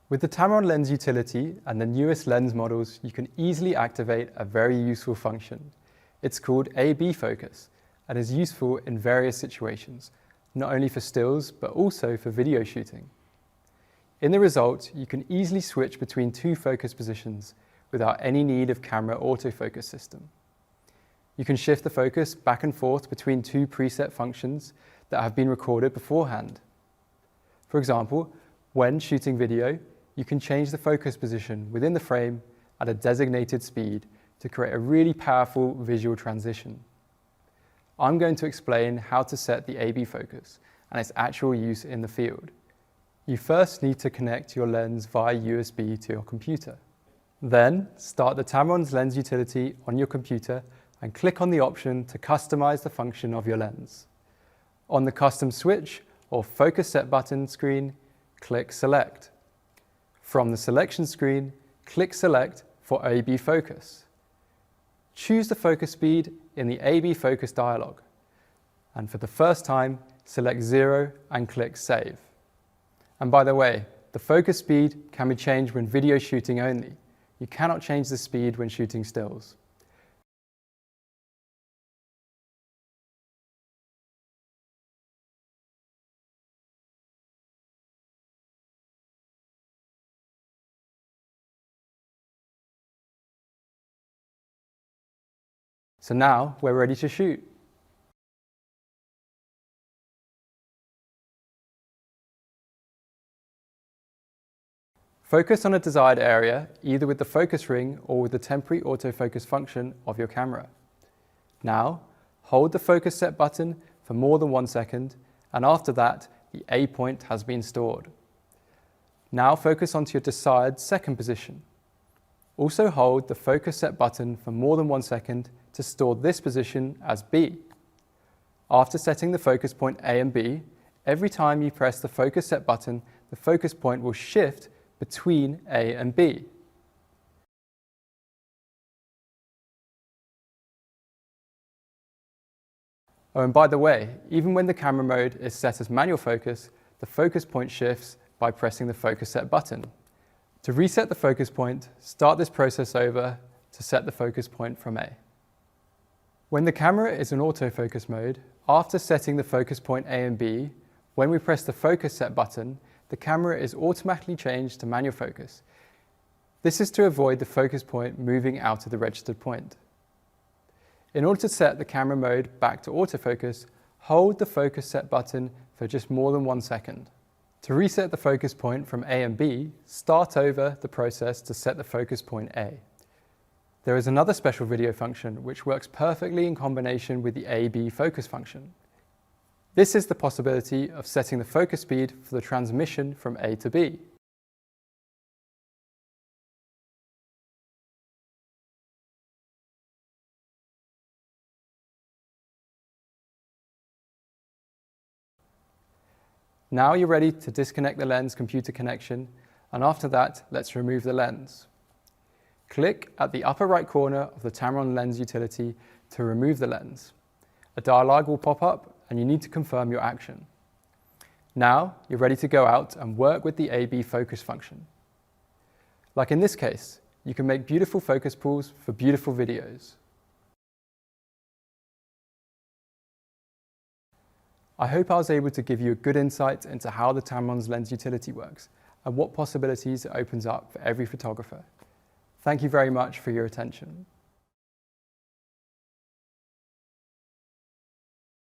With the Tamron Lens Utility and the newest lens models, you can easily activate a very useful function. It's called A/B focus and is useful in various situations, not only for stills, but also for video shooting. In the result, you can easily switch between two focus positions without any need of camera autofocus system. You can shift the focus back and forth between two preset functions that have been recorded beforehand. For example, when shooting video, you can change the focus position within the frame at a designated speed to create a really powerful visual transition. I'm going to explain how to set the A/B focus and its actual use in the field. You first need to connect your lens via USB to your computer. Then, start the Tamron Lens Utility on your computer and click on the option to customize the function of your lens. On the Custom Switch or Focus Set button screen, click Select. From the selection screen, click Select for A/B focus. Choose the focus speed in the A/B focus dialog. And for the first time, select 0 and click Save. And by the way, the focus speed can be changed when video shooting only. You cannot change the speed when shooting stills. So now we're ready to shoot. Focus on a desired area, either with the focus ring or with the temporary autofocus function of your camera. Now, hold the focus set button for more than 1 second, and after that, the A point has been stored. Now focus onto your desired second position. Also hold the focus set button for more than 1 second to store this position as B. After setting the focus point A and B, every time you press the focus set button, the focus point will shift between A and B. Oh, and by the way, even when the camera mode is set as manual focus, the focus point shifts by pressing the focus set button. To reset the focus point, start this process over to set the focus point from A. When the camera is in autofocus mode, after setting the focus point A and B, when we press the focus set button, the camera is automatically changed to manual focus. This is to avoid the focus point moving out of the registered point. In order to set the camera mode back to autofocus, hold the focus set button for just more than 1 second. To reset the focus point from A and B, start over the process to set the focus point A. There is another special video function which works perfectly in combination with the A/B focus function. This is the possibility of setting the focus speed for the transmission from A to B. Now you're ready to disconnect the lens computer connection, and after that, let's remove the lens. Click at the upper right corner of the Tamron Lens Utility to remove the lens. A dialog will pop up and you need to confirm your action. Now you're ready to go out and work with the A/B focus function. Like in this case, you can make beautiful focus pulls for beautiful videos. I hope I was able to give you a good insight into how the Tamron Lens Utility works and what possibilities it opens up for every photographer. Thank you very much for your attention.